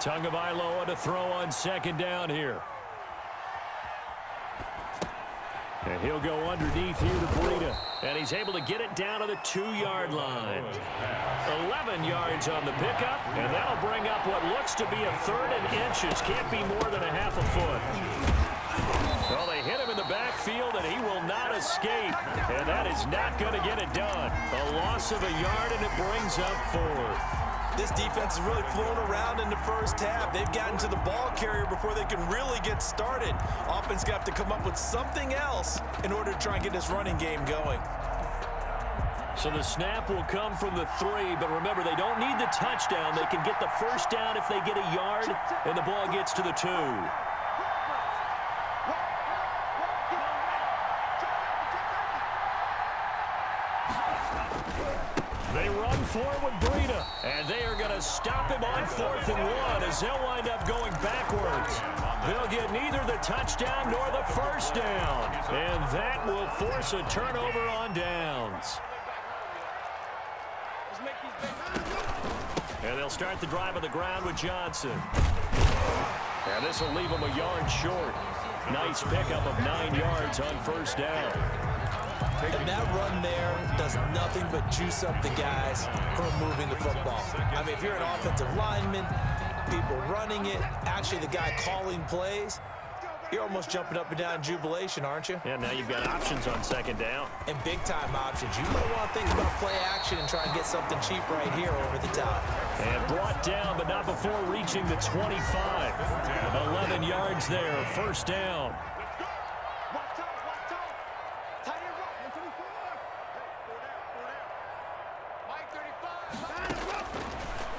Tagovailoa to throw on second down here. And he'll go underneath here to Breida. And he's able to get it down to the 2-yard line. 11 yards on the pickup. And that'll bring up what looks to be a 3rd and inches. Can't be more than a half a foot. Well, they hit him in the backfield, and he will not escape. And that is not going to get it done. A loss of a yard, and it brings up 4th. This defense is really flown around in the first half. They've gotten to the ball carrier before they can really get started. Offense got to come up with something else in order to try and get this running game going. So the snap will come from the 3, but remember, they don't need the touchdown. They can get the first down if they get a yard, and the ball gets to the 2. They run forward with Breida, and they are going to stop him on 4th and 1 as they'll wind up going backwards. They'll get neither the touchdown nor the first down, and that will force a turnover on downs. And they'll start the drive on the ground with Johnson. And this will leave him a yard short. Nice pickup of 9 yards on first down. And that run there does nothing but juice up the guys who are moving the football. I mean, if you're an offensive lineman, people running it, actually the guy calling plays, you're almost jumping up and down in jubilation, aren't you? Yeah, now you've got options on second down. And big-time options. You might want to think about play action and try and get something cheap right here over the top. And brought down, but not before reaching the 25. 11 yards there, first down.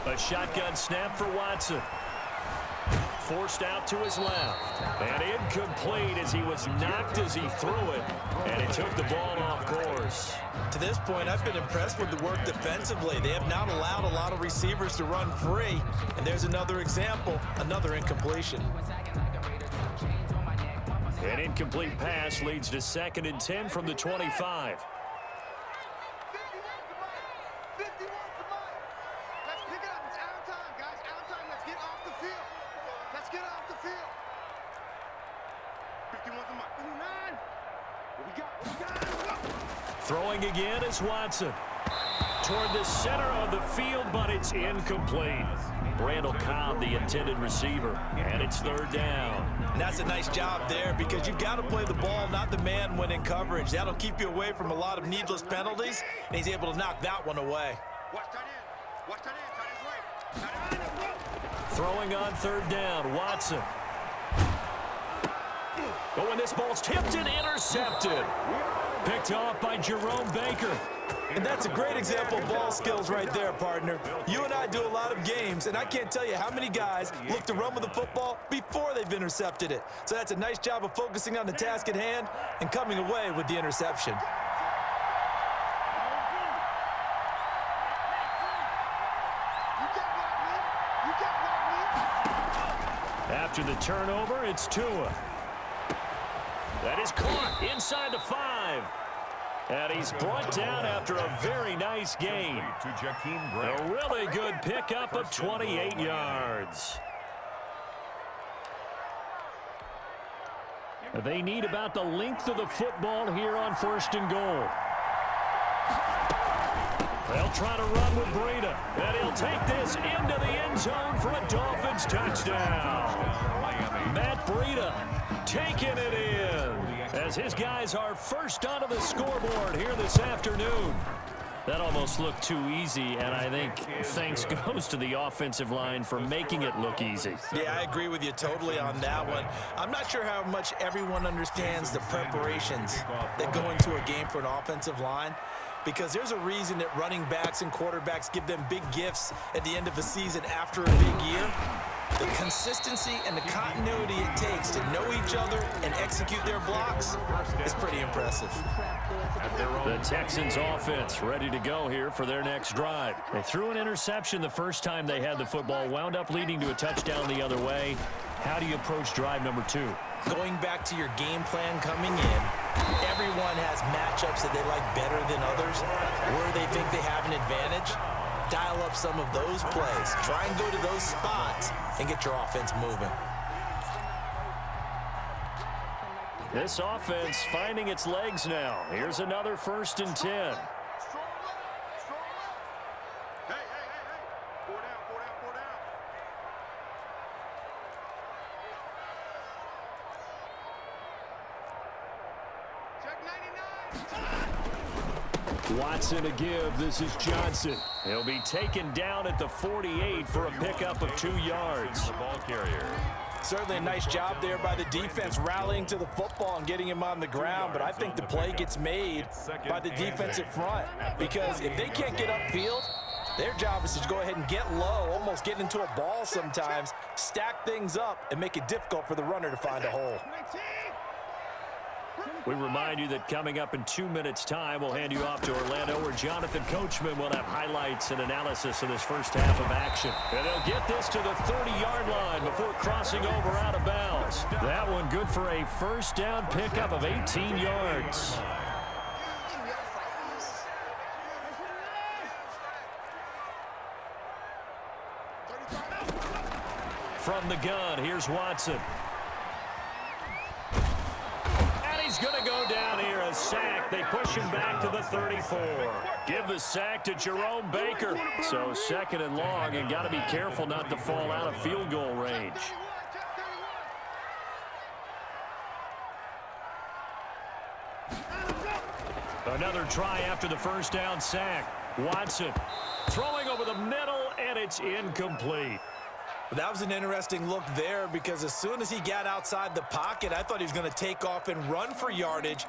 A shotgun snap for Watson. Forced out to his left. And incomplete as he was knocked as he threw it. And he took the ball off course. To this point, I've been impressed with the work defensively. They have not allowed a lot of receivers to run free. And there's another example, another incompletion. An incomplete pass leads to 2nd and 10 from the 25. Throwing again is Watson. Toward the center of the field, but it's incomplete. Randall Cobb, the intended receiver, and it's 3rd down. And that's a nice job there because you've got to play the ball, not the man when in coverage. That'll keep you away from a lot of needless penalties, and he's able to knock that one away. Throwing on 3rd down, Watson. Oh, and this ball's tipped and intercepted. Picked off by Jerome Baker. And that's a great example of ball skills right there, partner. You and I do a lot of games, and I can't tell you how many guys look to run with the football before they've intercepted it. So that's a nice job of focusing on the task at hand and coming away with the interception. After the turnover, it's Tua. That is caught inside the 5. And he's brought down after a very nice gain. A really good pickup of 28 yards. They need about the length of the football here on 1st and goal. They'll try to run with Breida. And he'll take this into the end zone for a Dolphins touchdown. Matt Breida taking it in as his guys are first onto the scoreboard here this afternoon. That almost looked too easy, and I think thanks goes to the offensive line for making it look easy. Yeah, I agree with you totally on that one. I'm not sure how much everyone understands the preparations that go into a game for an offensive line, because there's a reason that running backs and quarterbacks give them big gifts at the end of the season after a big year. The consistency and the continuity it takes to know each other and execute their blocks is pretty impressive. The Texans offense ready to go here for their next drive. They threw an interception the first time they had the football, wound up leading to a touchdown the other way. How do you approach drive number 2? Going back to your game plan coming in, everyone has matchups that they like better than others, where they think they have an advantage. dial up some of those plays. Try and go to those spots and get your offense moving. This offense finding its legs now. Here's another 1st and 10. Watson to give. This is Johnson. He'll be taken down at the 48 for a pickup of 2 yards. The ball carrier. Certainly a nice job there by the defense rallying to the football and getting him on the ground, but I think the play gets made by the defensive front because if they can't get upfield, their job is to go ahead and get low, almost get into a ball sometimes, stack things up, and make it difficult for the runner to find a hole. We remind you that coming up in 2 minutes' time, we'll hand you off to Orlando, where Jonathan Coachman will have highlights and analysis of this first half of action. And they'll get this to the 30-yard line before crossing over out of bounds. That one good for a first down pickup of 18 yards. From the gun, here's Watson. He's going to go down here, a sack. They push him back to the 34. Give the sack to Jerome Baker. So 2nd and long, and got to be careful not to fall out of field goal range. Another try after the first down sack. Watson throwing over the middle, and it's incomplete. That was an interesting look there because as soon as he got outside the pocket, I thought he was going to take off and run for yardage.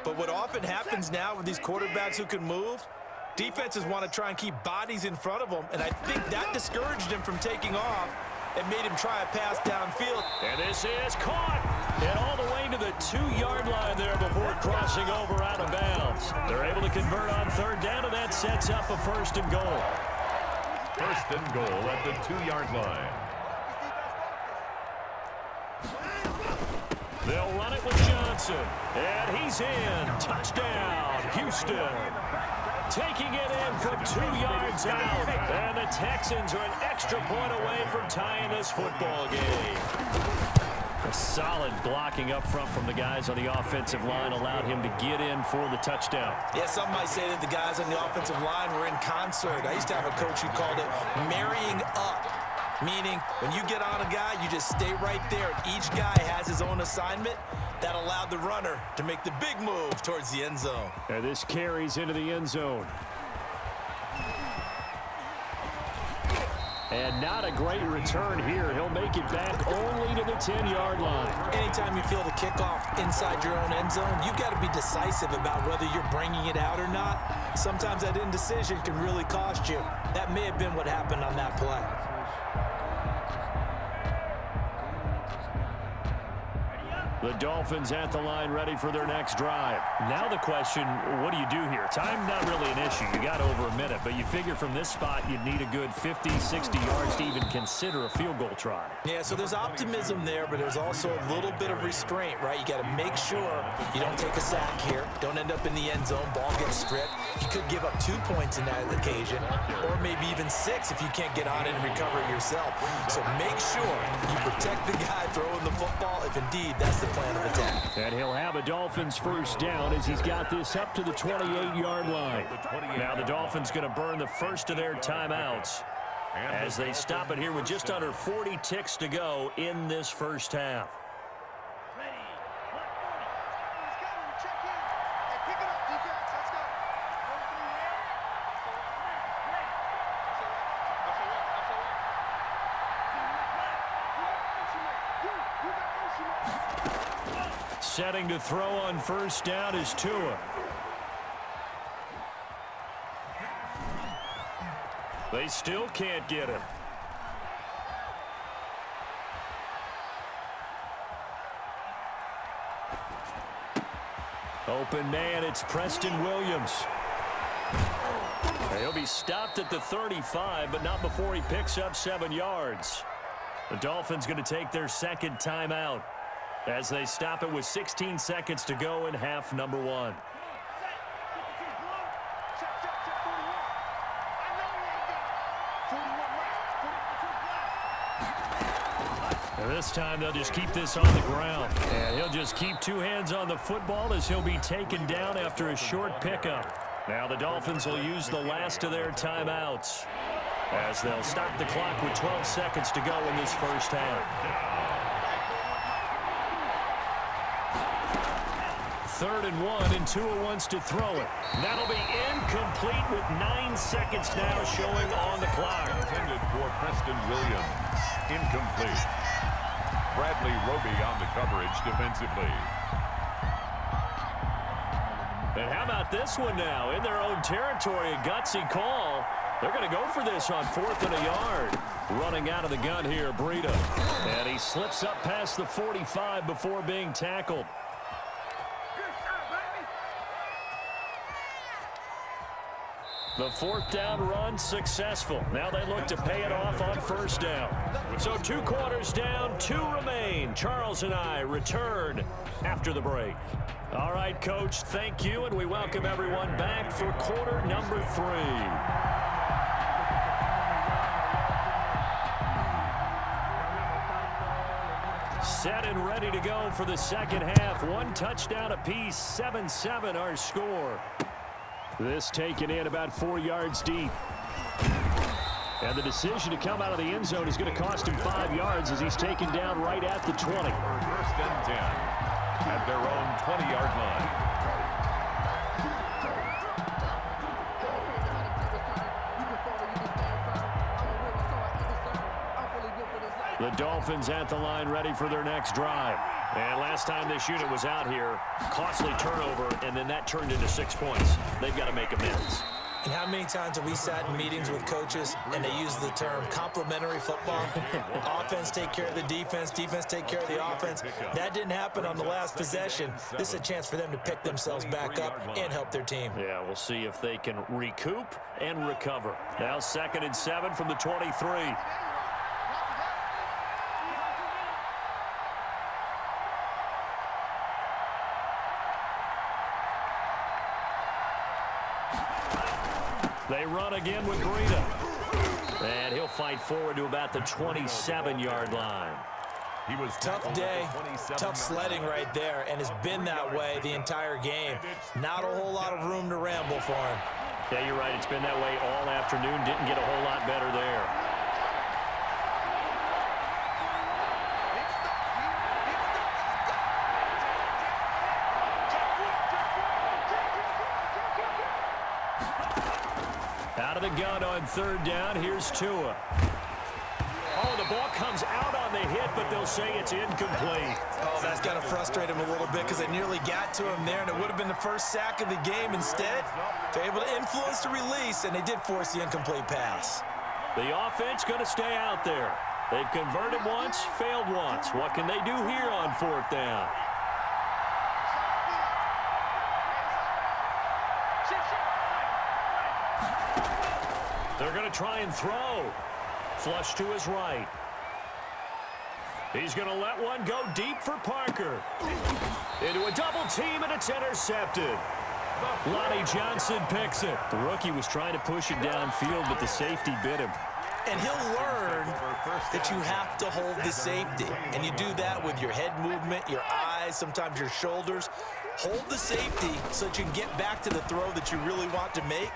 But what often happens now with these quarterbacks who can move, defenses want to try and keep bodies in front of them, and I think that discouraged him from taking off and made him try a pass downfield. And this is caught. And all the way to the 2-yard line there before crossing over out of bounds. They're able to convert on 3rd down, and that sets up a 1st and goal. 1st and goal at the 2-yard line. They'll run it with Johnson. And he's in. Touchdown, Houston. Taking it in from 2 yards out. And the Texans are an extra point away from tying this football game. A solid blocking up front from the guys on the offensive line allowed him to get in for the touchdown. Yeah, some might say that the guys on the offensive line were in concert. I used to have a coach who called it marrying up, meaning when you get on a guy, you just stay right there. Each guy has his own assignment. That allowed the runner to make the big move towards the end zone. And this carries into the end zone. And not a great return here. He'll make it back only to the 10-yard line. Anytime you feel the kickoff inside your own end zone, you've got to be decisive about whether you're bringing it out or not. Sometimes that indecision can really cost you. That may have been what happened on that play. The Dolphins at the line ready for their next drive. Now the question, what do you do here? Time not really an issue. You got over a minute, but you figure from this spot you'd need a good 50, 60 yards to even consider a field goal try. Yeah, so there's optimism there, but there's also a little bit of restraint, right? You got to make sure you don't take a sack here. Don't end up in the end zone. Ball gets stripped. You could give up 2 points in that occasion, or maybe even 6 if you can't get on it and recover it yourself. So make sure you protect the guy throwing the football if indeed that's the plan of attack. And he'll have a Dolphins first down as he's got this up to the 28-yard line. Now the Dolphins going to burn the first of their timeouts as they stop it here with just under 40 ticks to go in this first half. Setting to throw on first down is Tua. They still can't get him. Open man, it's Preston Williams. He'll be stopped at the 35, but not before he picks up 7 yards. The Dolphins going to take their second timeout as they stop it with 16 seconds to go in half number 1. This time they'll just keep this on the ground. And he'll just keep two hands on the football as he'll be taken down after a short pickup. Now the Dolphins will use the last of their timeouts as they'll stop the clock with 12 seconds to go in this first half. 3rd and 1, and Tua wants to throw it. That'll be incomplete with 9 seconds now showing on the clock. Intended for Preston Williams. Incomplete. Bradley Roby on the coverage defensively. And how about this one now? In their own territory, a gutsy call. They're going to go for this on 4th and a yard. Running out of the gun here, Breida. And he slips up past the 45 before being tackled. The 4th down run successful. Now they look to pay it off on 1st down. So 2 quarters down, 2 remain. Charles and I return after the break. All right, Coach, thank you, and we welcome everyone back for quarter number 3. Set and ready to go for the second half. 1 touchdown apiece, 7-7 our score. This taken in about 4 yards deep. And the decision to come out of the end zone is going to cost him 5 yards as he's taken down right at the 20. 1st and 10 at their own 20-yard line. The Dolphins at the line ready for their next drive. And last time this unit was out here, costly turnover, and then that turned into 6 points. They've got to make amends. And how many times have we sat in meetings with coaches and they use the term complementary football? Offense take care of the defense, defense take care of the offense. That didn't happen on the last possession. This is a chance for them to pick themselves back up and help their team. Yeah, we'll see if they can recoup and recover. Now 2nd and 7 from the 23. They run again with Breida. And he'll fight forward to about the 27-yard line. He was tough day, tough sledding right there, and has been that way the entire game. Not a whole lot of room to ramble for him. Yeah, you're right. It's been that way all afternoon. Didn't get a whole lot better there. Out of the gun on 3rd down. Here's Tua. Oh, the ball comes out on the hit, but they'll say it's incomplete. Oh, that's got to frustrate him a little bit because they nearly got to him there, and it would have been the first sack of the game. Instead, they're able to influence the release, and they did force the incomplete pass. The offense going to stay out there. They've converted once, failed once. What can they do here on 4th down? They're going to try and throw. Flush to his right. He's going to let one go deep for Parker. Into a double team, and it's intercepted. Lonnie Johnson picks it. The rookie was trying to push it downfield, but the safety bit him. And he'll learn that you have to hold the safety. And you do that with your head movement, your eyes, sometimes your shoulders. Hold the safety so that you can get back to the throw that you really want to make.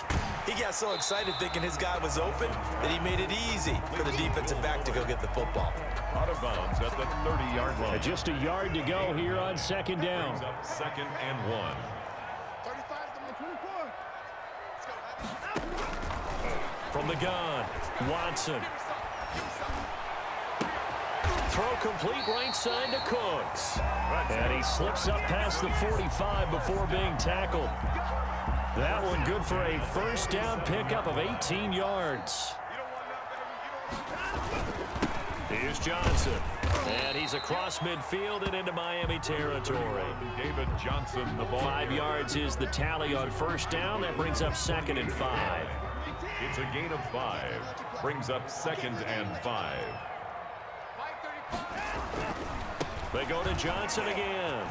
He got so excited thinking his guy was open that he made it easy for the defensive back to go get the football. Out of bounds at the 30-yard line. Just a yard to go here on 2nd down. 2nd and 1. From the gun, Watson. Throw complete right side to Cooks. And he slips up past the 45 before being tackled. That one good for a 1st down pickup of 18 yards. Here's Johnson. And he's across midfield and into Miami territory. David Johnson, the ball. 5 yards is the tally on 1st down. That brings up 2nd and 5. It's a gain of 5. Brings up 2nd and 5. They go to Johnson again.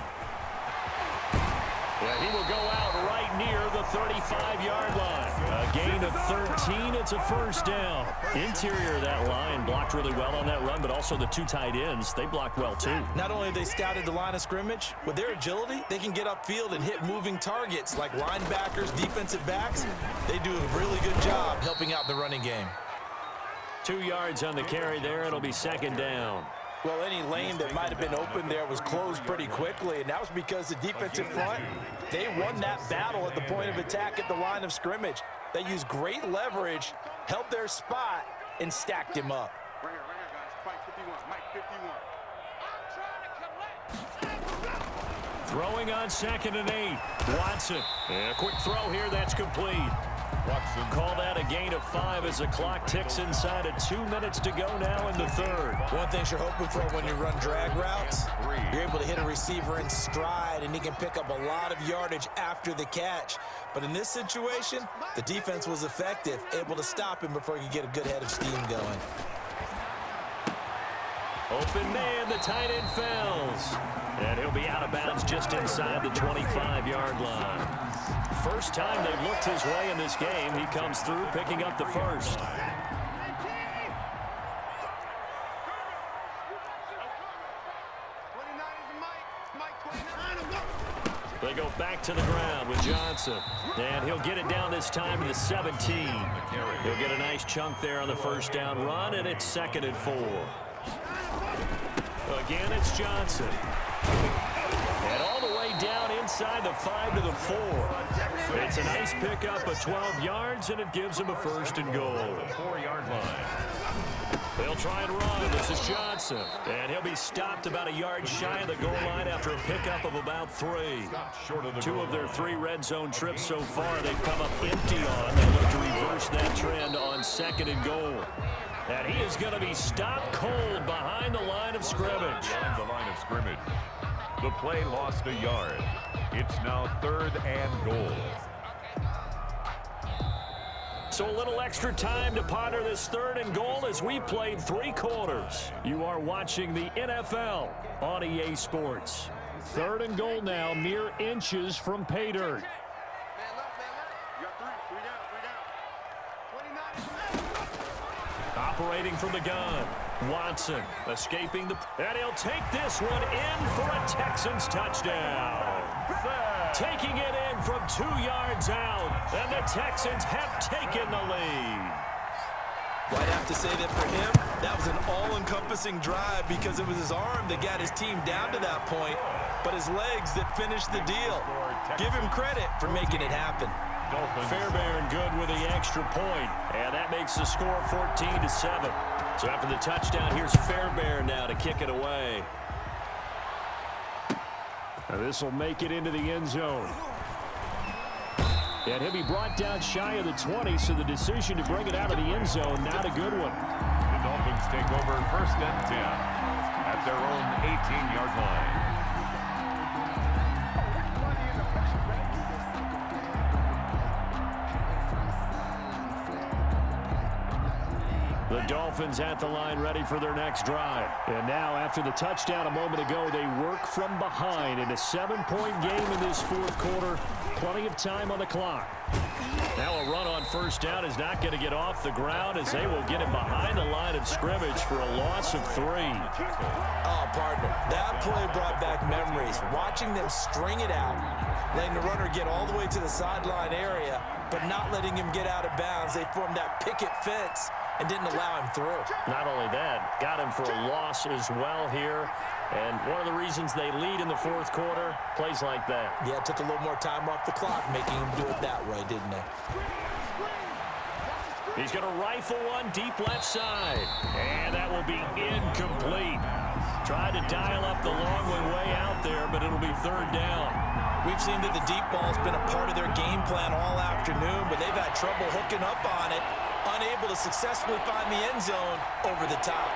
Yeah, he will go out right near the 35-yard line. A gain of 17, it's a first down. Interior of that line blocked really well on that run, but also the two tight ends, they blocked well too. Not only have they scouted the line of scrimmage, with their agility, they can get upfield and hit moving targets like linebackers, defensive backs. They do a really good job helping out the running game. 2 yards on the carry there. It'll be second down. Well, any lane that might have been open there was closed pretty quickly, and that was because the defensive front, they won that battle at the point of attack at the line of scrimmage. They used great leverage, held their spot, and stacked him up. Right here, guys. Mike 51. Throwing on 2nd and 8. Watson. And a quick throw here. That's complete. Watson. Call that a gain of 5 as the clock ticks inside of 2 minutes to go now in the third. One thing you're hoping for when you run drag routes, you're able to hit a receiver in stride, and he can pick up a lot of yardage after the catch. But in this situation, the defense was effective, able to stop him before he could get a good head of steam going. Open man, the tight end fells. And he'll be out of bounds just inside the 25-yard line. First time they've looked his way in this game. He comes through, picking up the first. They go back to the ground with Johnson. And he'll get it down this time to the 17. He'll get a nice chunk there on the first down run, and it's 2nd and 4. Again, it's Johnson. And all the way down inside the 5 to the 4. It's a nice pickup of 12 yards, and it gives him a 1st and goal. 4-yard line. They'll try and run. This is Johnson. And he'll be stopped about a yard shy of the goal line after a pickup of about 3. Short of the 2 of their 3 red zone trips so far they've come up empty on. They look to reverse that trend on 2nd and goal. And he is going to be stopped cold behind the line of scrimmage. Behind the line of scrimmage. The play lost a yard. It's now 3rd and goal. So a little extra time to ponder this 3rd and goal as we played 3 quarters. You are watching the NFL on EA Sports. 3rd and goal now, mere inches from pay dirt. Operating from the gun. Watson escaping the... And he'll take this one in for a Texans touchdown. Taking it in from 2 yards out. And the Texans have taken the lead. Well, I'd have to say that for him, that was an all-encompassing drive because it was his arm that got his team down to that point, but his legs that finished the deal. Give him credit for making it happen. Fairbairn good with the extra point, and that makes the score 14-7. So after the touchdown, here's Fairbairn now to kick it away. Now this will make it into the end zone. And he'll be brought down shy of the 20, so the decision to bring it out of the end zone, not a good one. The Dolphins take over 1st and 10 at their own 18-yard line. The Dolphins at the line ready for their next drive. And now after the touchdown a moment ago, they work from behind in a 7-point game in this 4th quarter. Plenty of time on the clock. Now a run on 1st down is not going to get off the ground as they will get him behind the line of scrimmage for a loss of 3. Oh, partner, that play brought back memories. Watching them string it out, letting the runner get all the way to the sideline area, but not letting him get out of bounds. They formed that picket fence and didn't allow him through. Not only that, got him for a loss as well here. And one of the reasons they lead in the 4th quarter, plays like that. Yeah, it took a little more time off the clock, making him do it that way, didn't they? He's going to rifle one deep left side. And that will be incomplete. Tried to dial up the long one way out there, but it'll be 3rd down. We've seen that the deep ball's been a part of their game plan all afternoon, but they've had trouble hooking up on it, unable to successfully find the end zone over the top.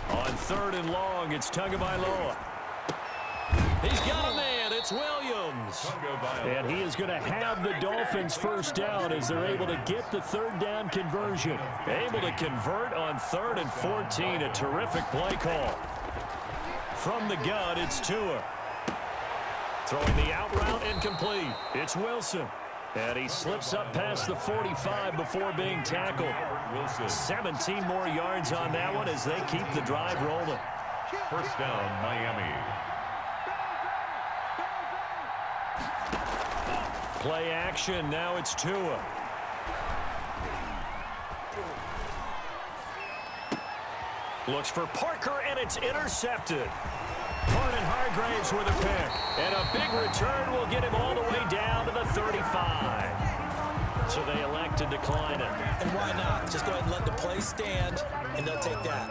On 3rd and long, it's Tagovailoa. He's got a man. It's Williams. And he is going to have the Dolphins first down as they're able to get the third down conversion. Able to convert on 3rd and 14. A terrific play call. From the gun, it's Tua. Throwing the out route incomplete. It's Wilson. And he slips up past the 45 before being tackled. 17 more yards on that one as they keep the drive rolling. First down, Miami. Play action. Now it's Tua. Looks for Parker, and it's intercepted. Vernon Hargreaves with a pick. And a big return will get him all the way down to the 35. So they elect to decline it. And why not? Just go ahead and let the play stand, and they'll take that.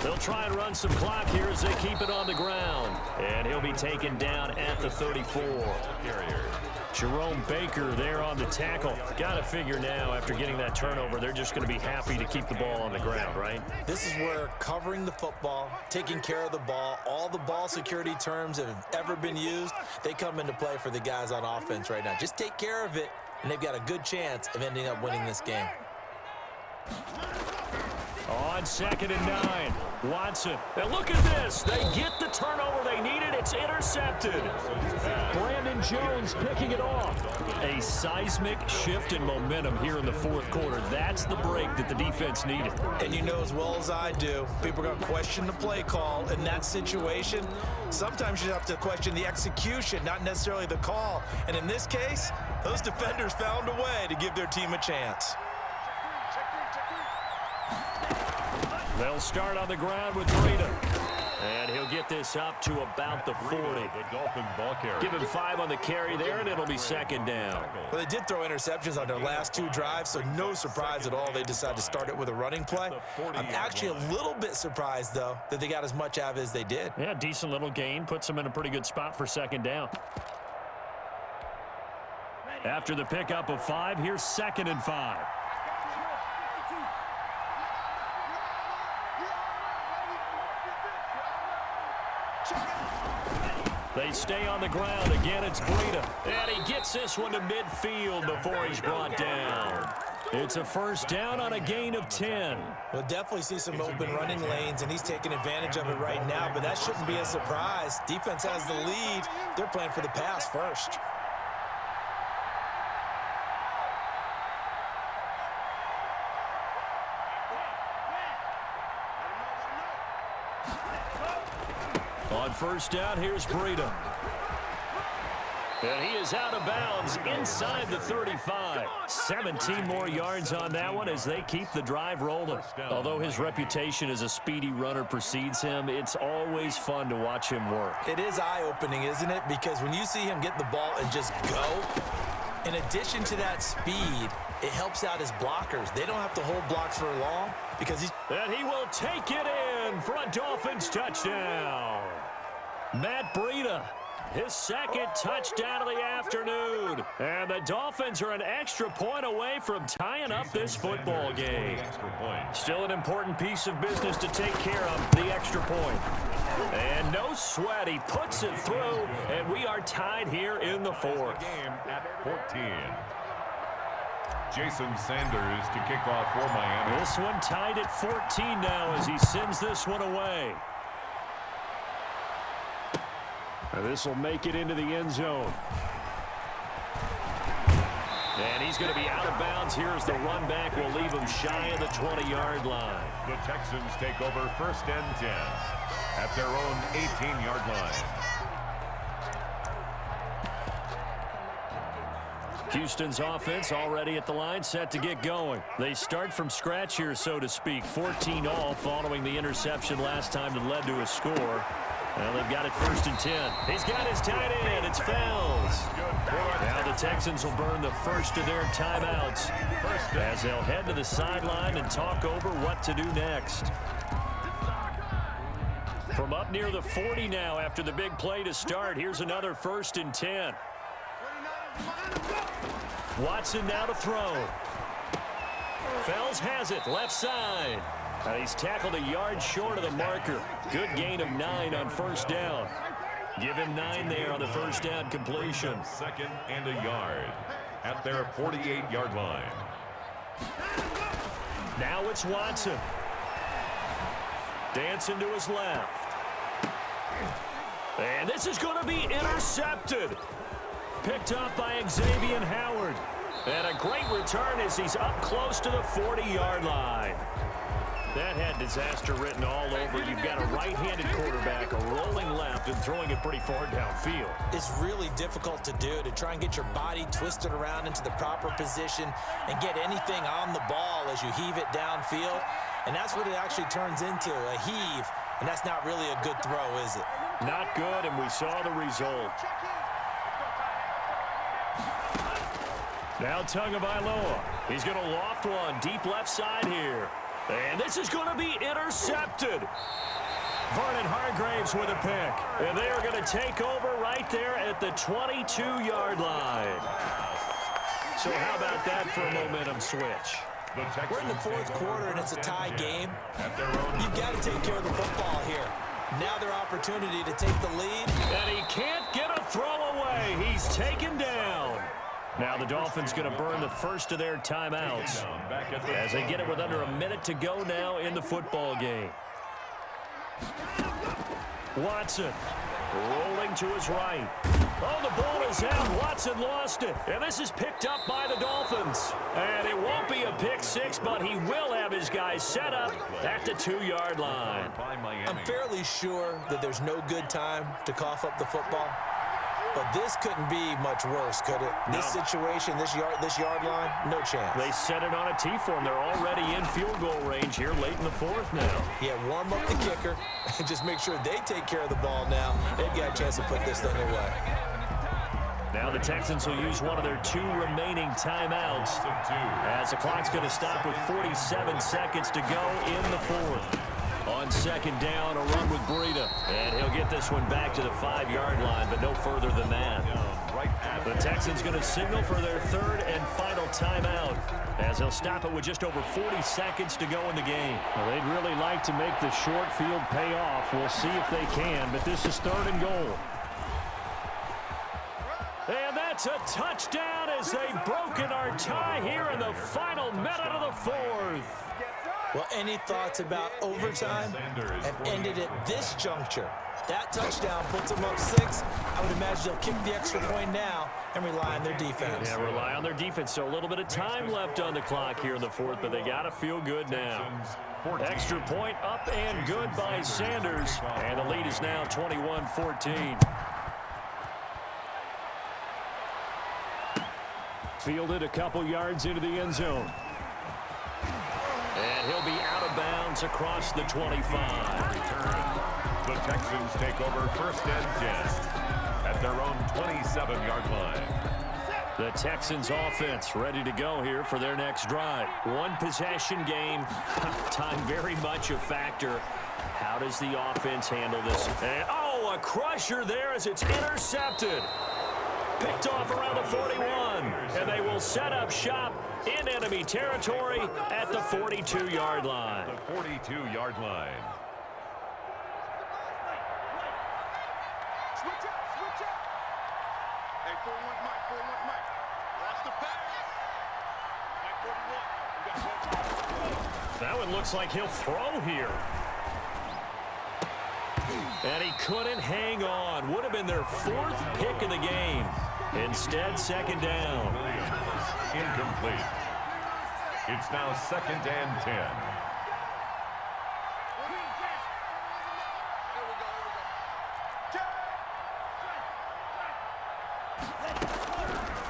They'll try and run some clock here as they keep it on the ground. And he'll be taken down at the 34. Jerome Baker there on the tackle. Got to figure now, after getting that turnover, they're just going to be happy to keep the ball on the ground, right? This is where covering the football, taking care of the ball, all the ball security terms that have ever been used, they come into play for the guys on offense right now. Just take care of it, and they've got a good chance of ending up winning this game. On 2nd and 9, Watson. And look at this. They get the turnover they needed. It's intercepted. Brandon Jones picking it off. A seismic shift in momentum here in the 4th quarter. That's the break that the defense needed. And you know as well as I do, people are going to question the play call in that situation. Sometimes you have to question the execution, not necessarily the call. And in this case, those defenders found a way to give their team a chance. They'll start on the ground with Breida. And he'll get this up to about the 40. The Dolphin ball carrier. Give him 5 on the carry there, and it'll be 2nd down. Well, they did throw interceptions on their last 2 drives, so no surprise at all they decided to start it with a running play. I'm actually a little bit surprised, though, that they got as much out of it as they did. Yeah, decent little gain. Puts them in a pretty good spot for 2nd down. After the pickup of 5, here's 2nd and 5. They stay on the ground. Again, it's Breida. And he gets this one to midfield before he's brought down. It's a first down on a gain of 10. We'll definitely see some open running lanes, and he's taking advantage of it right now, but that shouldn't be a surprise. Defense has the lead. They're playing for the pass first. On first down, here's Breida. And he is out of bounds inside the 35. 17 more yards on that one as they keep the drive rolling. Although his reputation as a speedy runner precedes him, it's always fun to watch him work. It is eye-opening, isn't it? Because when you see him get the ball and just go, in addition to that speed, it helps out his blockers. They don't have to hold blocks for long because he's... And he will take it in for a Dolphins touchdown. Matt Breida, his 2nd touchdown of the afternoon. And the Dolphins are an extra point away from tying up this football game. Still an important piece of business to take care of, the extra point. And no sweat, he puts it through, and we are tied here in the 4th. Game at 14. Jason Sanders to kick off for Miami. This one tied at 14 now as he sends this one away. And this will make it into the end zone. And he's going to be out of bounds here as the run back will leave him shy of the 20-yard line. The Texans take over 1st and 10 at their own 18-yard line. Houston's offense already at the line, set to get going. They start from scratch here, so to speak. 14-all following the interception last time that led to a score. Well, they've got it 1st and 10. He's got his tight end. It's Fells. Now the Texans will burn the first of their timeouts as they'll head to the sideline and talk over what to do next. From up near the 40 now after the big play to start, here's another 1st and 10. Watson now to throw. Fells has it, left side. He's tackled a yard short of the marker. Good gain of 9 on first down. Give him 9 there on the first down completion. 2nd and a yard at their 48-yard line. Now it's Watson. Dancing to his left. And this is going to be intercepted. Picked up by Xavier Howard. And a great return as he's up close to the 40-yard line. That had disaster written all over. You've got a right-handed quarterback, a rolling left, and throwing it pretty far downfield. It's really difficult to do, to try and get your body twisted around into the proper position and get anything on the ball as you heave it downfield. And that's what it actually turns into, a heave. And that's not really a good throw, is it? Not good, and we saw the result. Now Tagovailoa. He's going to loft one deep left side here. And this is going to be intercepted. Vernon Hargraves with a pick. And they are going to take over right there at the 22-yard line. So how about that for a momentum switch? We're in the 4th quarter, and it's a tie game. You've got to take care of the football here. Now their opportunity to take the lead. And he can't get a throw away. He's taken down. Now the Dolphins going to burn the first of their timeouts as they get it with under a minute to go now in the football game. Watson rolling to his right. Oh, the ball is out. Watson lost it. And this is picked up by the Dolphins. And it won't be a pick six, but he will have his guys set up at the 2-yard line. I'm fairly sure that there's no good time to cough up the football. But this couldn't be much worse, could it? No. This situation, this yard line, no chance. They set it on a T-form. They're already in field goal range here late in the 4th now. Yeah, warm up the kicker and just make sure they take care of the ball now. They've got a chance to put this thing away. Now the Texans will use one of their 2 remaining timeouts as the clock's going to stop with 47 seconds to go in the 4th. On 2nd down, a run with Breida. And he'll get this one back to the 5-yard line, but no further than that. The Texans going to signal for their 3rd and final timeout as they'll stop it with just over 40 seconds to go in the game. Well, they'd really like to make the short field pay off. We'll see if they can, but this is 3rd and goal. And that's a touchdown as they've broken our tie here in the final minute of the 4th. Well, any thoughts about overtime have ended at this juncture. That touchdown puts them up 6. I would imagine they'll kick the extra point now and rely on their defense. Yeah, rely on their defense. So a little bit of time left on the clock here in the 4th, but they got to feel good now. Extra point up and good by Sanders. And the lead is now 21-14. Fielded a couple yards into the end zone. And he'll be out of bounds across the 25. The Texans take over 1st and 10 at their own 27-yard line. The Texans offense ready to go here for their next drive. 1 possession game. Time very much a factor. How does the offense handle this? And, oh, a crusher there as it's intercepted. Picked off around the 41. And they will set up shop in enemy territory at the 42-yard line. The 42-yard line. Switch up. Hey, 4-1 Mike. Watch the pass. Mike 41. That one looks like he'll throw here. And he couldn't hang on. Would have been their 4th pick of the game. Instead, 2nd down. Incomplete. It's now 2nd and 10.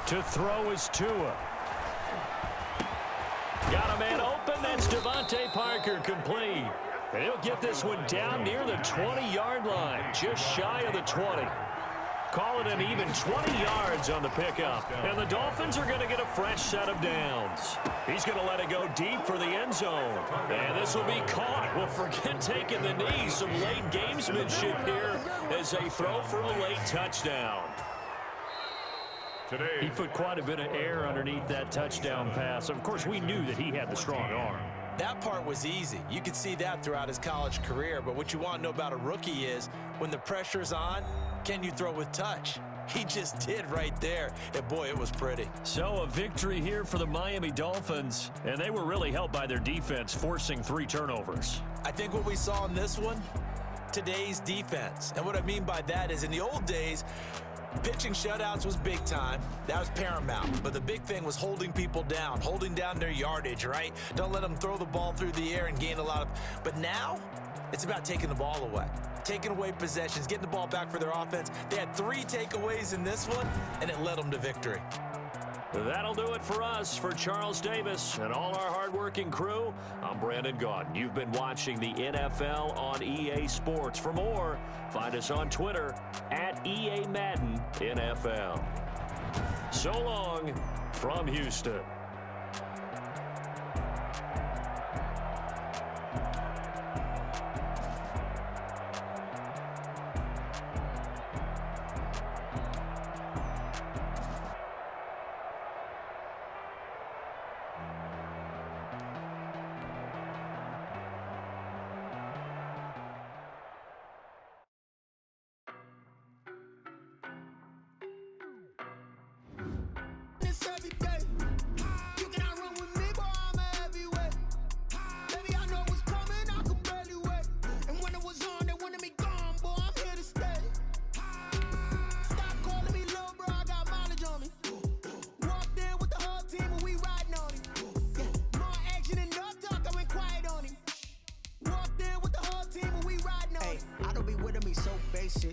To throw is Tua. Got a man open. That's Devontae Parker, complete. And he'll get this one down near the 20-yard line, just shy of the 20. Call it an even 20 yards on the pickup. And the Dolphins are going to get a fresh set of downs. He's going to let it go deep for the end zone. And this will be caught. Well, forget taking the knee. Some late gamesmanship here as they throw for a late touchdown. Today, He put quite a bit of air underneath that touchdown pass. Of course, we knew that he had the strong arm. That part was easy. You could see that throughout his college career. But what you want to know about a rookie is when the pressure's on, can you throw with touch? He just did right there. And, boy, it was pretty. So a victory here for the Miami Dolphins. And they were really helped by their defense, forcing 3 turnovers. I think what we saw in this one, today's defense. And what I mean by that is in the old days, pitching shutouts was big time. That was paramount. But the big thing was holding people down, holding down their yardage, right? Don't let them throw the ball through the air and gain a lot of. But now, it's about taking the ball away, taking away possessions, getting the ball back for their offense. They had 3 takeaways in this one, and it led them to victory. That'll do it for us. For Charles Davis and all our hardworking crew, I'm Brandon Gaudin. You've been watching the NFL on EA Sports. For more, find us on Twitter at EA Madden NFL. So long from Houston.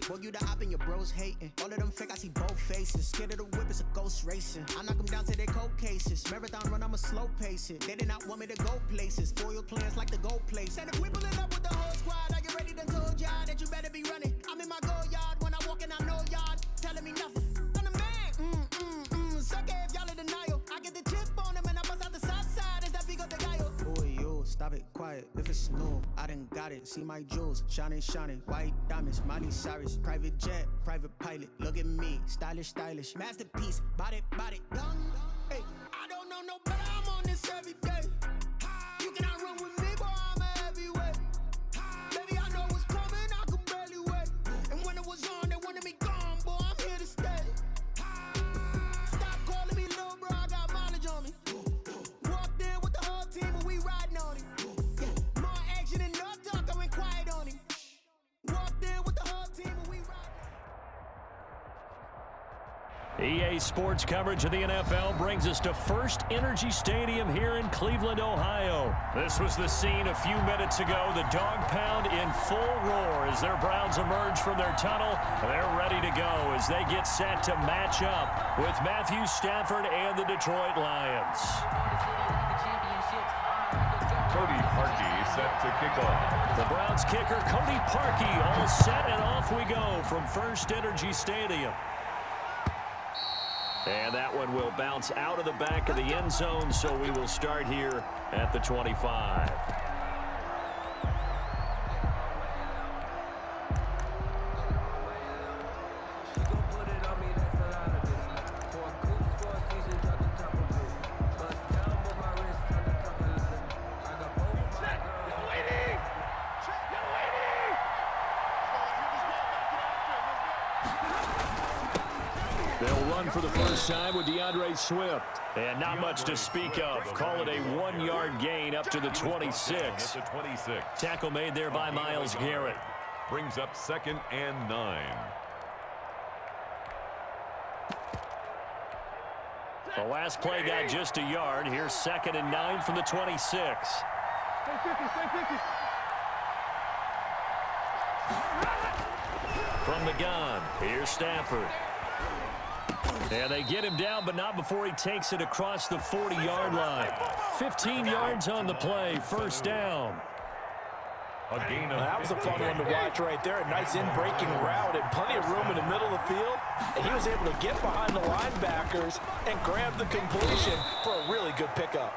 Boy, you the op and your bros hating. All of them fake, I see both faces. Scared of the whip, it's a ghost racing. I knock them down to their cold cases. Marathon run, I'ma slow pace it. They did not want me to go places. Foil plans like the goal place. And if we pulling up with the whole squad, are you ready? Done told y'all that you better be running. I'm in my go yard. When I walk in, I know y'all telling me nothing. I'm the man. Suck it if y'all in denial. I get the chip on them and I bust out the south side. It's that Vigo de Gallo. Boy, yo, stop it, quiet. If it's new, I done got it. See my jewels, shining, shining. White diamonds, Miley Cyrus. Private jet, private pilot. Look at me, stylish, stylish. Masterpiece, body, done. Hey, I don't know no better. I'm on this every day. You cannot run with me, boy. I'm a heavyweight. Baby, I know what's coming. I could barely wait. And when it was on, they wanted me gone, boy. I'm here to stay. Stop calling me little bro. I got mileage on me. Walked in with the whole team and we riding on him. Yeah, more action and no talk. I went quiet on him. Walked in with the whole team and we riding. EA Sports coverage of the NFL brings us to First Energy Stadium here in Cleveland, Ohio. This was the scene a few minutes ago. The dog pound in full roar as their Browns emerge from their tunnel. They're ready to go as they get set to match up with Matthew Stafford and the Detroit Lions. Cody Parkey set to kick off. The Browns kicker, Cody Parkey, all set, and off we go from First Energy Stadium. And that one will bounce out of the back of the end zone, so we will start here at the 25. They'll run for the first time with DeAndre Swift. And not much to speak of. Call it a 1-yard gain up to the 26. At the 26. Tackle made there by Myles Garrett. Brings up 2nd and 9. The last play got just a yard. Here's 2nd and 9 from the 26. From the gun, here's Stafford. And they get him down, but not before he takes it across the 40-yard line. 15 yards on the play, first down. A gain of That was a fun one to watch right there. A nice in-breaking route and plenty of room in the middle of the field. And he was able to get behind the linebackers and grab the completion for a really good pickup.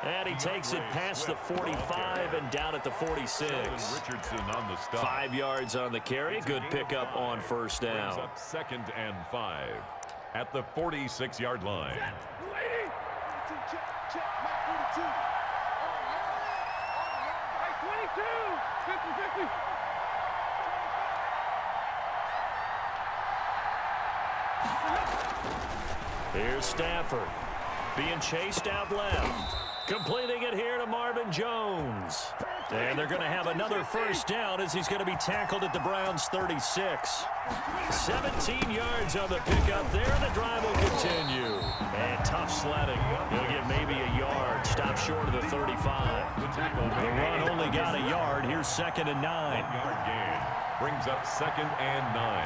And he takes it past the 45 and down at the 46. Richardson on the stop. 5 yards on the carry. Good pickup on first Brings down. up 2nd and 5. at the 46-yard line. Check, check, Mike 42. Hey, 22. 50-50. Here's Stafford being chased out left. Completing it here to Marvin Jones. And they're going to have another first down as he's going to be tackled at the Browns' 36. 17 yards on the pickup there. The drive will continue. And tough sledding. He'll get maybe a yard. Stop short of the 35. The run only got a yard. Here's 2nd and 9. 1-yard gain brings up 2nd and 9.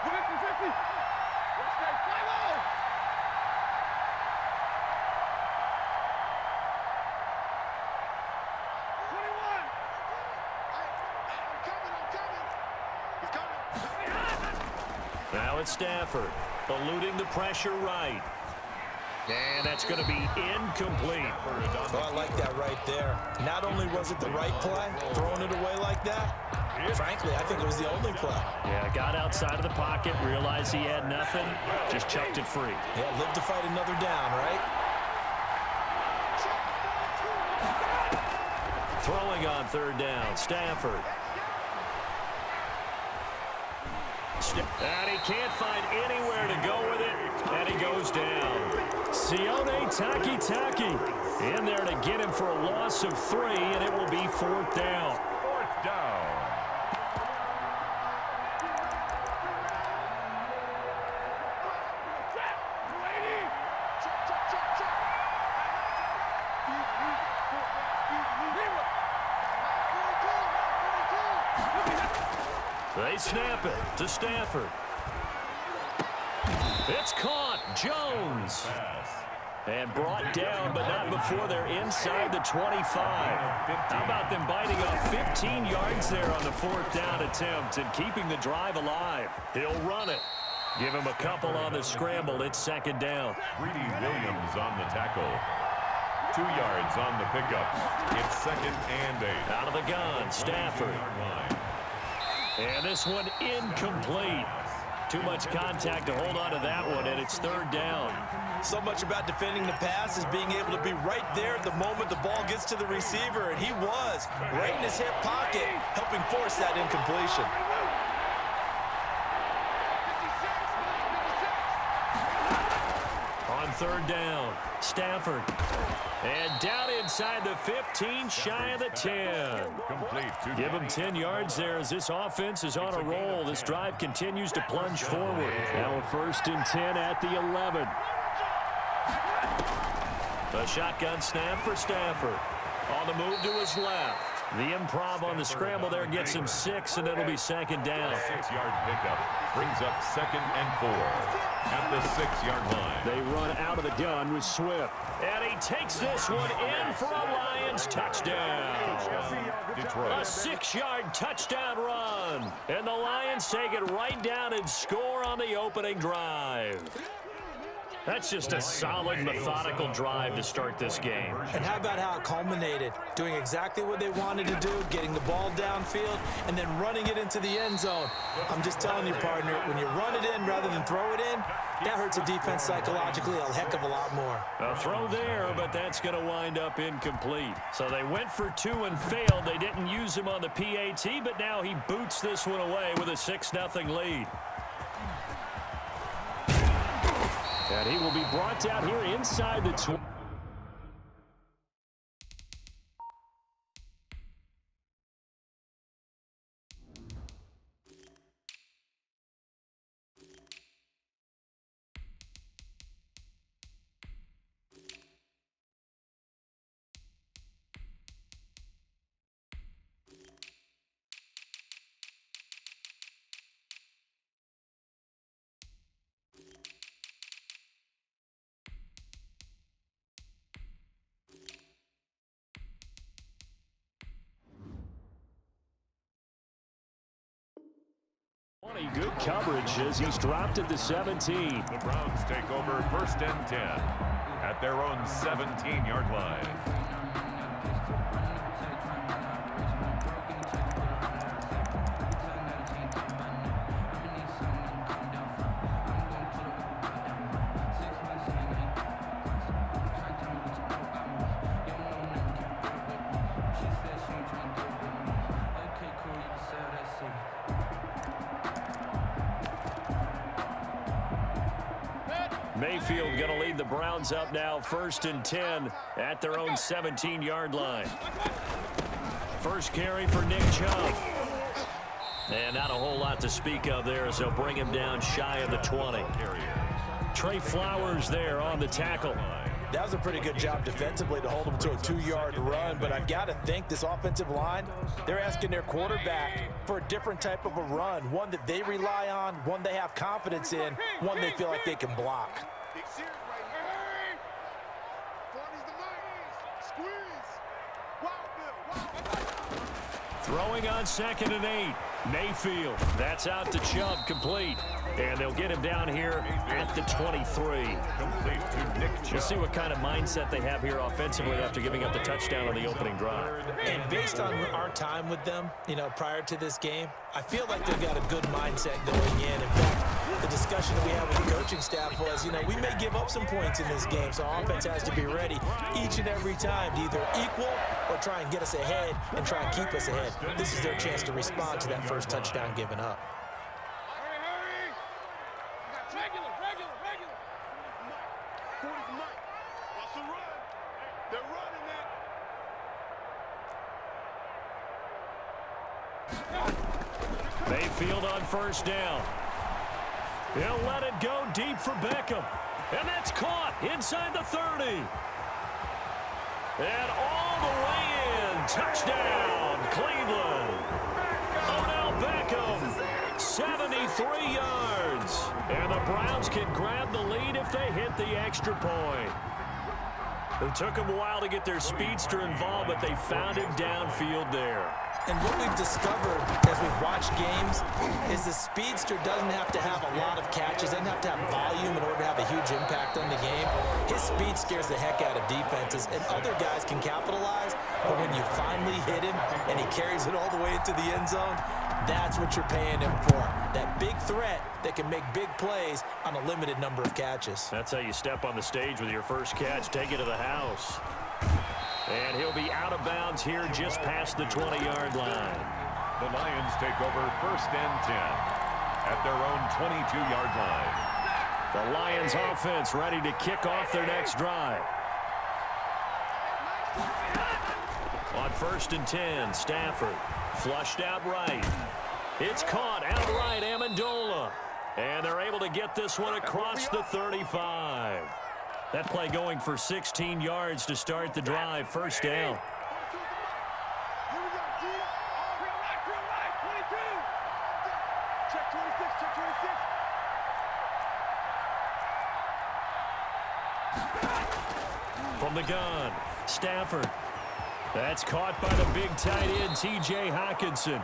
50-50. Now it's Stafford, eluding the pressure right. And that's going to be incomplete. Well, I like that right there. Not only was it the right play, throwing it away like that, frankly, I think it was the only play. Yeah, got outside of the pocket, realized he had nothing, just chucked it free. Yeah, live to fight another down, right? Throwing on 3rd down, Stafford. And he can't find anywhere to go with it, and he goes down. Sione Takitaki in there to get him for a loss of 3, and it will be 4th down. 4th down. They snap it to Stafford. It's caught. Jones. And brought down, but not before they're inside the 25. How about them biting off 15 yards there on the 4th down attempt and keeping the drive alive? He'll run it. Give him a couple on the scramble. It's 2nd down. Greedy Williams on the tackle. 2 yards on the pickup. It's 2nd and 8. Out of the gun, Stafford. And this one incomplete. Too much contact to hold on to that one, and it's 3rd down. So much about defending the pass is being able to be right there at the moment the ball gets to the receiver, and he was right in his hip pocket, helping force that incompletion. On 3rd down, Stafford. And down inside the 15, shy of the 10. Complete. Give him 10 yards there as this offense is on a roll. This drive continues to plunge forward. Now a 1st and 10 at the 11. A shotgun snap for Stafford. On the move to his left. The improv on the scramble there gets him 6, and it'll be 2nd down. 6-yard pickup brings up 2nd and 4 at the 6-yard line. They run out of the gun with Swift. And he takes this one in for a Lions touchdown. Detroit. A 6-yard touchdown run. And the Lions take it right down and score on the opening drive. That's just a solid, methodical drive to start this game. And how about how it culminated? Doing exactly what they wanted to do, getting the ball downfield, and then running it into the end zone. I'm just telling you, partner, when you run it in rather than throw it in, that hurts a defense psychologically a heck of a lot more. A throw there, but that's going to wind up incomplete. So they went for 2 and failed. They didn't use him on the PAT, but now he boots this one away with a 6-0 lead. And he will be brought down here inside the 20. Good coverage as he's dropped at the 17. The Browns take over 1st and 10 at their own 17-yard line. Mayfield going to lead the Browns up now, 1st and 10 at their own 17-yard line. First carry for Nick Chubb. And not a whole lot to speak of there, as they'll bring him down shy of the 20. Trey Flowers there on the tackle. That was a pretty good job defensively to hold him to a 2-yard run, but I've got to think this offensive line, they're asking their quarterback for a different type of a run, one that they rely on, one they have confidence in, one they feel like they can block. Throwing on 2nd and 8. Mayfield. That's out to Chubb, complete. And they'll get him down here at the 23. Complete to Nick Chubb. We'll see what kind of mindset they have here offensively after giving up the touchdown on the opening drive. And based on our time with them, prior to this game, I feel like they've got a good mindset going in. In fact, the discussion that we had with the coaching staff was, we may give up some points in this game, so our offense has to be ready each and every time to either equal or try and get us ahead and try and keep us ahead. This is their chance to respond to that first touchdown given up. Mayfield on 1st down. He'll let it go deep for Beckham. And that's caught inside the 30. And all the way in. Touchdown, Cleveland. Odell Beckham, 73 yards. And the Browns can grab the lead if they hit the extra point. It took them a while to get their speedster involved, but they found him downfield there. And what we've discovered as we've watched games is the speedster doesn't have to have a lot of catches, doesn't have to have volume in order to have a huge impact on the game. His speed scares the heck out of defenses, and other guys can capitalize, but when you finally hit him and he carries it all the way into the end zone, that's what you're paying him for. That big threat that can make big plays on a limited number of catches. That's how you step on the stage with your first catch. Take it to the house. And he'll be out of bounds here just past the 20-yard line. The Lions take over 1st and 10 at their own 22-yard line. The Lions offense ready to kick off their next drive. On 1st and 10, Stafford flushed out right. It's caught out right, Amendola. And they're able to get this one across the 35. That play going for 16 yards to start the drive. 1st down. From the gun, Stafford. That's caught by the big tight end, T.J. Hockenson.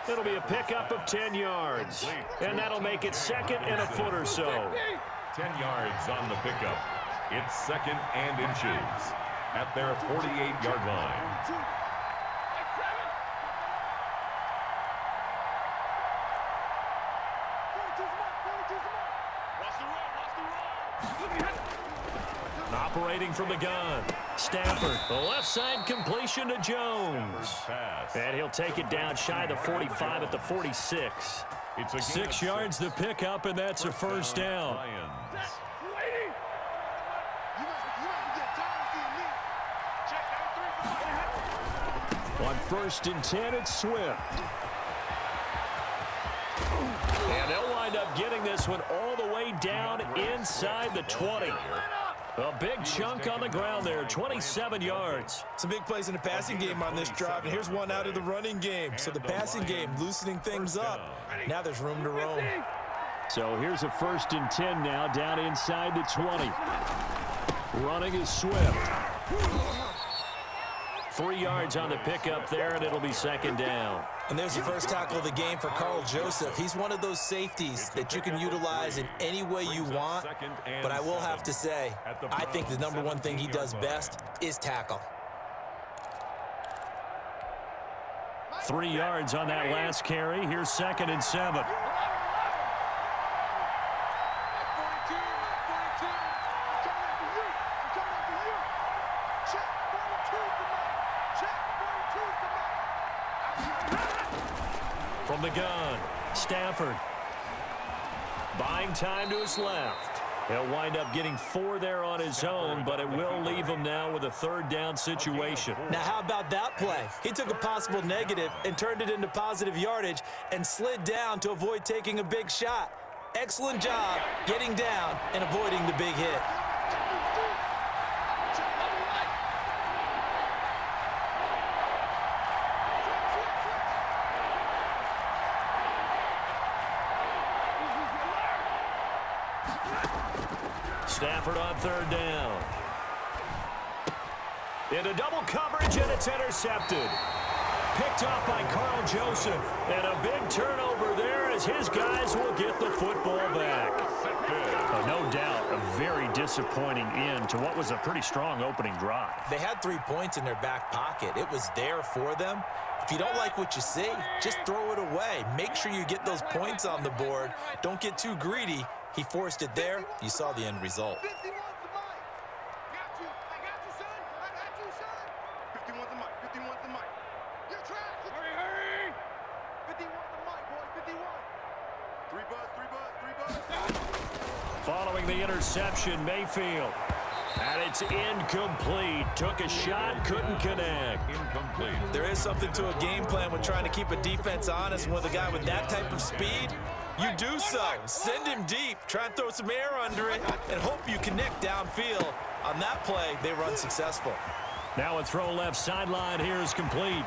It'll be a pickup of 10 yards. And that'll make it 2nd and a foot or so. 10 yards on the pickup. It's 2nd and inches at their 48-yard line. Operating from the gun, Stafford, the left side completion to Jones. And he'll take it down shy of the 45 at the 46. 6 yards the pickup, and that's a 1st down. On 1st and 10, it's Swift. And they'll wind up getting this one all the way down inside the 20. A big chunk on the ground there, 27 yards. Some big plays in the passing game on this drive, and here's one out of the running game. So the passing game loosening things up. Now there's room to roam. So here's a 1st and 10 now, down inside the 20. Running is Swift. 3 yards on the pickup there, and it'll be 2nd down. And there's the first tackle of the game for Carl Joseph. He's one of those safeties that you can utilize in any way you want. But I will have to say, I think the #1 thing he does best is tackle. 3 yards on that last carry. Here's 2nd and 7. From the gun, Stafford. Buying time to his left. He'll wind up getting 4 there on his own, but it will leave him now with a 3rd down situation. Now, how about that play? He took a possible negative and turned it into positive yardage and slid down to avoid taking a big shot. Excellent job getting down and avoiding the big hit. Stafford on 3rd down. Into double coverage, and it's intercepted. Picked off by Carl Joseph. And a big turnover there as his guys will get the football back. No doubt, a very disappointing end to what was a pretty strong opening drive. They had 3 points in their back pocket. It was there for them. If you don't like what you see, just throw it away. Make sure you get those points on the board. Don't get too greedy. He forced it there. You saw the end result. 51's the mic. Got you. I got you, son. I got you, son. 51's the mic. 51's the mic. You're trash. Hurry, hurry. 51's the mic, boys. 51. 3 buzz, 3 buzz, 3 buzz. Following the interception, Mayfield. And it's incomplete. Took a shot, couldn't connect. Incomplete. There is something to a game plan when trying to keep a defense honest. With a guy with that type of speed, you do so. Send him deep. Try and throw some air under it and hope you connect downfield. On that play, they run successful. Now a throw left sideline here is complete.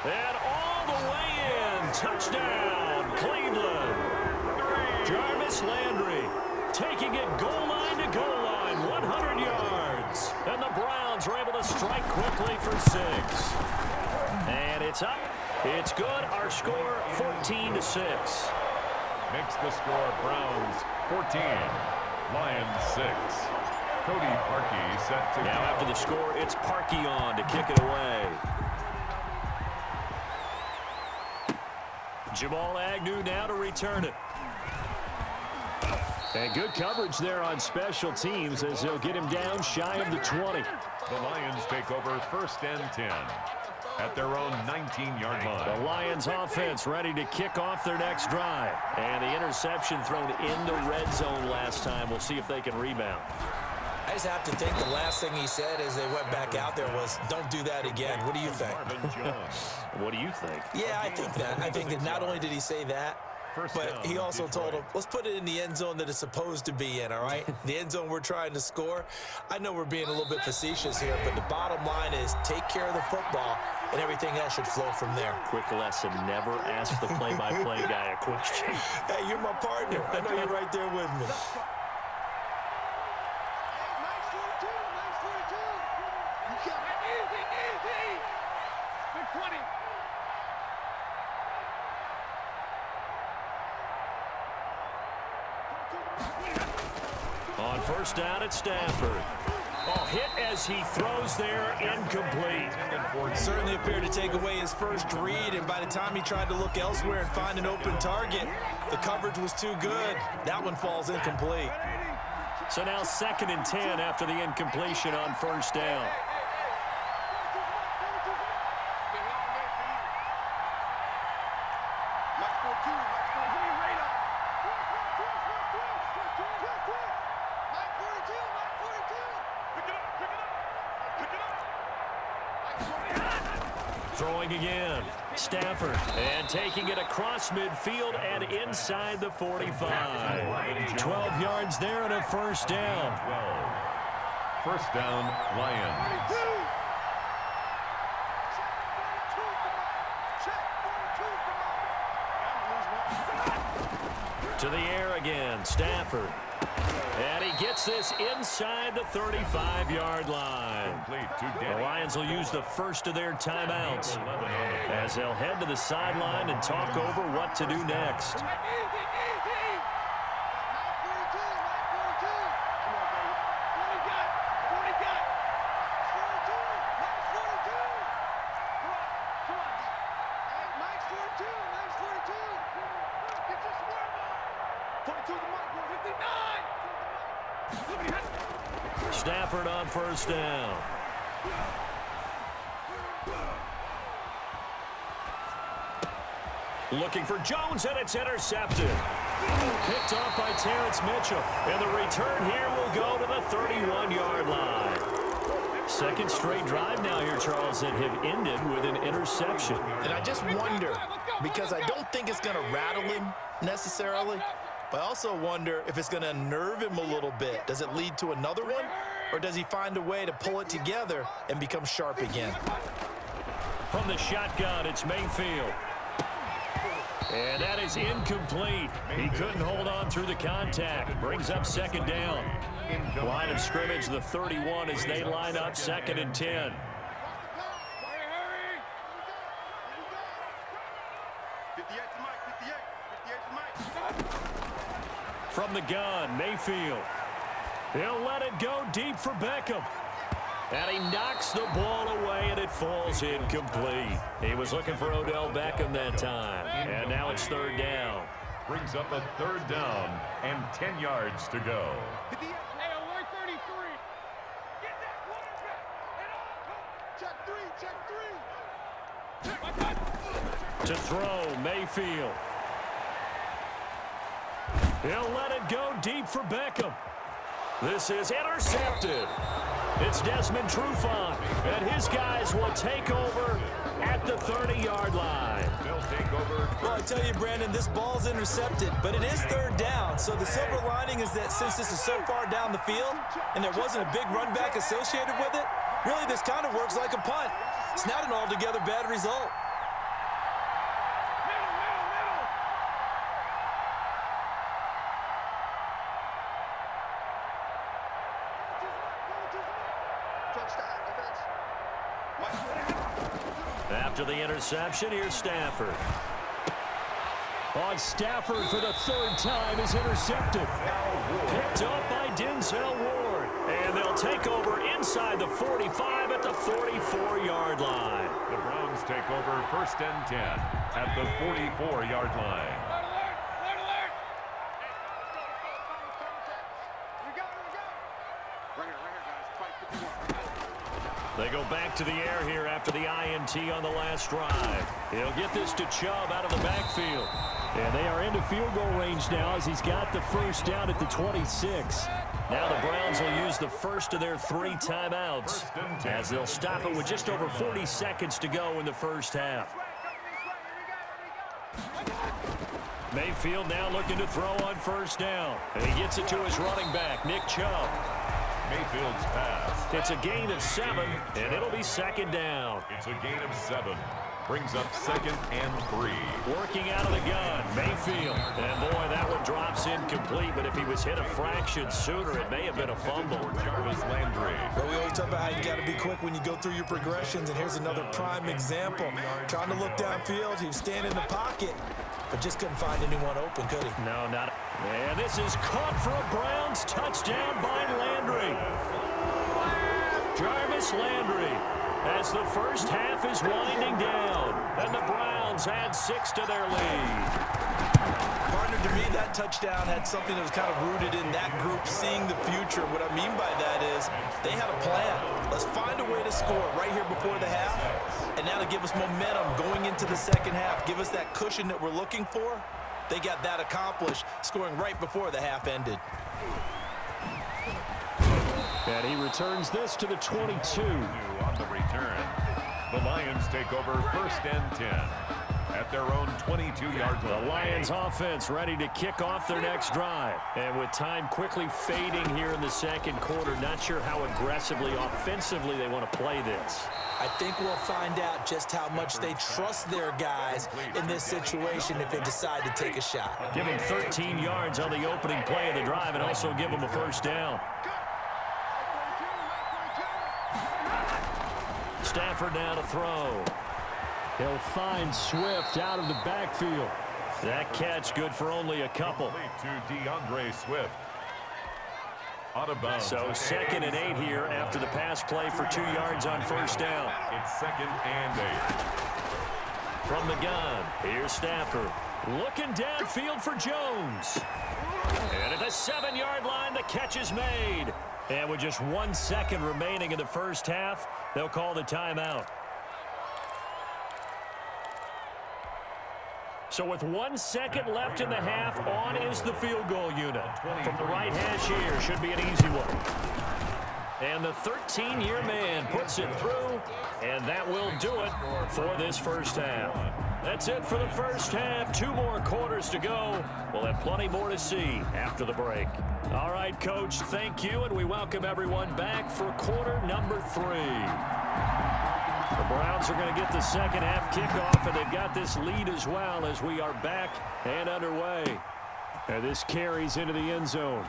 And all the way in. Touchdown, Cleveland. Jarvis Landry taking it goal line to goal line, 100 yards. And the Browns are able to strike quickly for 6. And it's up. It's good. Our score, 14-6. Makes the score Browns 14, Lions 6. Cody Parkey set to Now after the score, it's Parkey on to kick it away. Jamal Agnew now to return it. And good coverage there on special teams as they'll get him down shy of the 20. The Lions take over 1st and 10 at their own 19-yard line. The Lions offense ready to kick off their next drive. And the interception thrown in the red zone last time. We'll see if they can rebound. I just have to think the last thing he said as they went back out there was, don't do that again. What do you think? What do you think? Yeah, I think that. I think that not only did he say that, but he also told him, let's put it in the end zone that it's supposed to be in, all right? The end zone we're trying to score. I know we're being a little bit facetious here, but the bottom line is take care of the football, and everything else should flow from there. Quick lesson, never ask the play-by-play guy a question. Hey, you're my partner. I know you're right there with me. On 1st down at Stafford. Oh, hit as he throws there, incomplete. Certainly appeared to take away his first read, and by the time he tried to look elsewhere and find an open target, the coverage was too good. That one falls incomplete. So now 2nd and 10 after the incompletion on 1st down. Throwing again, Stafford, and taking it across midfield and inside the 45. 12 yards there and a 1st down. 1st down, Lions. To the air again, Stafford. And he gets this inside the 35-yard line. The Lions will use the first of their timeouts as they'll head to the sideline and talk over what to do next. Stafford on 1st down. Looking for Jones, and it's intercepted. Picked off by Terrence Mitchell. And the return here will go to the 31-yard line. Second straight drive now here, Charles, that have ended with an interception. And I just wonder, because I don't think it's going to rattle him necessarily, but I also wonder if it's going to unnerve him a little bit. Does it lead to another one, or does he find a way to pull it together and become sharp again? From the shotgun, it's Mayfield. And that is incomplete. He couldn't hold on through the contact. Brings up second down. Line of scrimmage, the 31, as they line up 2nd and 10. From the gun, Mayfield. He'll let it go deep for Beckham. And he knocks the ball away, and it falls incomplete. He was looking for Odell Beckham that time. And now it's 3rd down. Brings up a 3rd down and 10 yards to go. To throw, Mayfield. He'll let it go deep for Beckham. This is intercepted. It's Desmond Trufant, and his guys will take over at the 30-yard line. They'll take over. Well, I tell you, Brandon, this ball's intercepted, but it is 3rd down. So the silver lining is that since this is so far down the field and there wasn't a big run back associated with it, really this kind of works like a punt. It's not an altogether bad result. After the interception, here's Stafford. On Stafford for the 3rd time is intercepted. Picked up by Denzel Ward. And they'll take over inside the 45 at the 44-yard line. The Browns take over 1st and 10 at the 44-yard line. They go back to the air here after the INT on the last drive. He'll get this to Chubb out of the backfield. And they are into field goal range now as he's got the 1st down at the 26. Now the Browns will use the first of their 3 timeouts as they'll stop it with just over 40 seconds to go in the first half. Mayfield now looking to throw on 1st down. And he gets it to his running back, Nick Chubb. Mayfield's pass. It's a gain of 7, and it'll be 2nd down. It's a gain of 7. Brings up 2nd and 3. Working out of the gun, Mayfield. And boy, that one drops incomplete, but if he was hit a fraction sooner, it may have been a fumble. Jarvis Landry. But we always talk about how you got to be quick when you go through your progressions, and here's another prime example. Trying to look downfield, he was standing in the pocket, but just couldn't find anyone open, could he? No, not. And this is caught for a Browns touchdown by Landry. Jarvis Landry, as the first half is winding down, and the Browns add 6 to their lead. Partner, to me, that touchdown had something that was kind of rooted in that group seeing the future. What I mean by that is they had a plan. Let's find a way to score right here before the half, and now to give us momentum going into the 2nd half, give us that cushion that we're looking for. They got that accomplished, scoring right before the half ended. And he returns this to the 22. On the return, the Lions take over 1st and 10 at their own 22-yard line. The Lions offense ready to kick off their next drive. And with time quickly fading here in the 2nd quarter, not sure how aggressively, offensively they want to play this. I think we'll find out just how much they trust their guys in this situation if they decide to take a shot. Give him 13 yards on the opening play of the drive and also give him a 1st down. Stafford now to throw. He'll find Swift out of the backfield. That catch good for only a couple. To DeAndre Swift. Out of bounds. So 2nd and 8 here after the pass play for 2 yards on 1st down. It's 2nd and 8. From the gun, here's Stafford. Looking downfield for Jones. And at the 7-yard line, the catch is made. And with just 1 second remaining in the first half, they'll call the timeout. So with 1 second left in the half, on is the field goal unit. From the right hash here, should be an easy one. And the 13-year man puts it through, and that will do it for this first half. That's it for the first half. 2 more quarters to go. We'll have plenty more to see after the break. All right, Coach, thank you, and we welcome everyone back for quarter number 3. The Browns are going to get the second half kickoff, and they've got this lead as well as we are back and underway. And this carries into the end zone.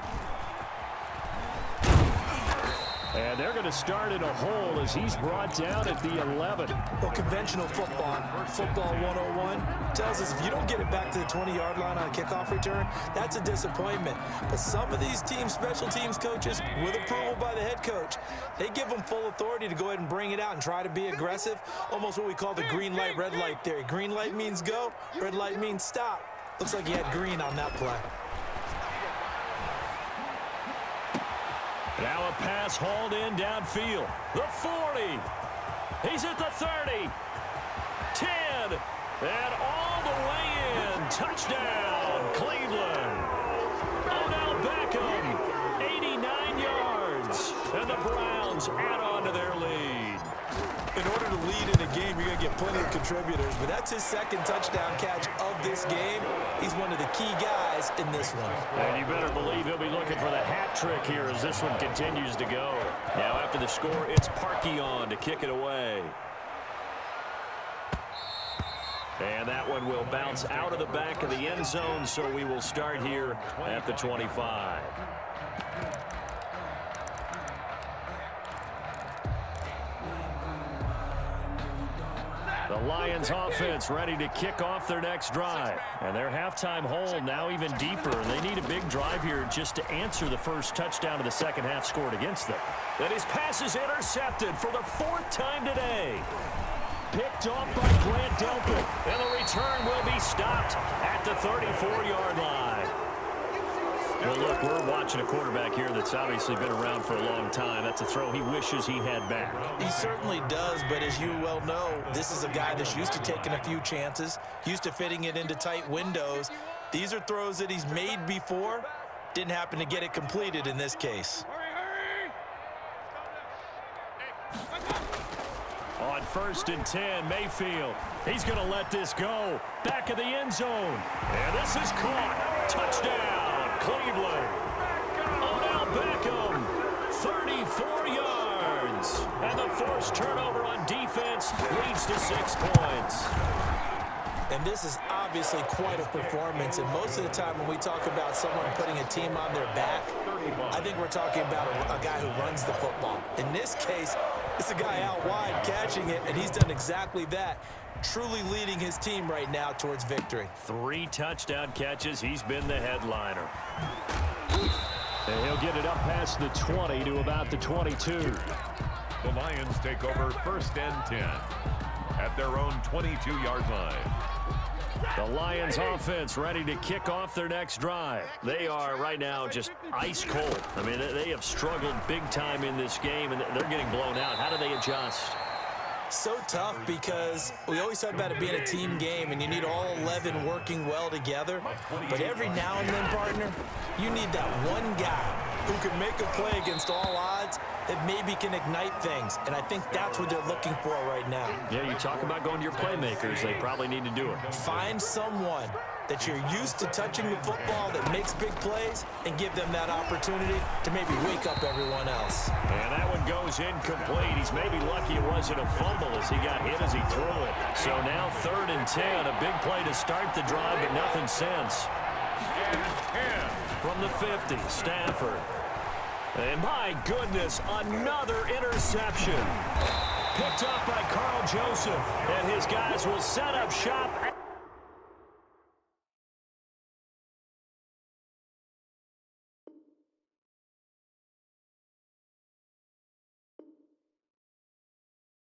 And they're going to start in a hole as he's brought down at the 11. Well, conventional football 101, tells us if you don't get it back to the 20-yard line on a kickoff return, that's a disappointment. But some of these special teams coaches, with approval by the head coach, they give them full authority to go ahead and bring it out and try to be aggressive, almost what we call the green light, red light theory. Green light means go, red light means stop. Looks like he had green on that play. Now a pass hauled in downfield. The 40. He's at the 30. 10. And all the way in. Touchdown, Cleveland. Odell Beckham. 89 yards. And the Browns add on to their lead. In order to lead in a game, you're going to get plenty of contributors, but that's his second touchdown catch of this game. He's one of the key guys in this one. And you better believe he'll be looking for the hat trick here as this one continues to go. Now after the score, it's Parkey on to kick it away. And that one will bounce out of the back of the end zone, so we will start here at the 25. The Lions offense ready to kick off their next drive. And their halftime hole now even deeper. They need a big drive here just to answer the first touchdown of the second half scored against them. And his pass is intercepted for the 4th time today. Picked off by Grant Delpit. And the return will be stopped at the 34-yard line. Well, look, we're watching a quarterback here that's obviously been around for a long time. That's a throw he wishes he had back. He certainly does, but as you well know, this is a guy that's used to taking a few chances, used to fitting it into tight windows. These are throws that he's made before. Didn't happen to get it completed in this case. On 1st and 10, Mayfield. He's going to let this go. Back of the end zone. And this is caught. Touchdown. Cleveland. Odell Beckham, 34 yards. And the forced turnover on defense leads to 6 points. And this is obviously quite a performance. And most of the time when we talk about someone putting a team on their back, I think we're talking about a guy who runs the football. In this case, it's a guy out wide catching it, and he's done exactly that. Truly leading his team right now towards victory. 3 touchdown catches. He's been the headliner. And he'll get it up past the 20 to about the 22. The Lions take over 1st and 10 at their own 22-yard line. The Lions offense ready to kick off their next drive. They are right now just ice cold. I mean, they have struggled big time in this game, and they're getting blown out. How do they adjust? So tough because we always talk about it being a team game and you need all 11 working well together. But every now and then, partner, you need that one guy who can make a play against all odds that maybe can ignite things. And I think that's what they're looking for right now. Yeah, you talk about going to your playmakers. They probably need to do it. Find someone that you're used to touching the football that makes big plays and give them that opportunity to maybe wake up everyone else. And that one goes incomplete. He's maybe lucky it wasn't a fumble as he got hit as he threw it. So now 3rd and 10, a big play to start the drive, but nothing since. From the 50, Stafford. And my goodness, another interception. Picked up by Carl Joseph. And his guys will set up shop.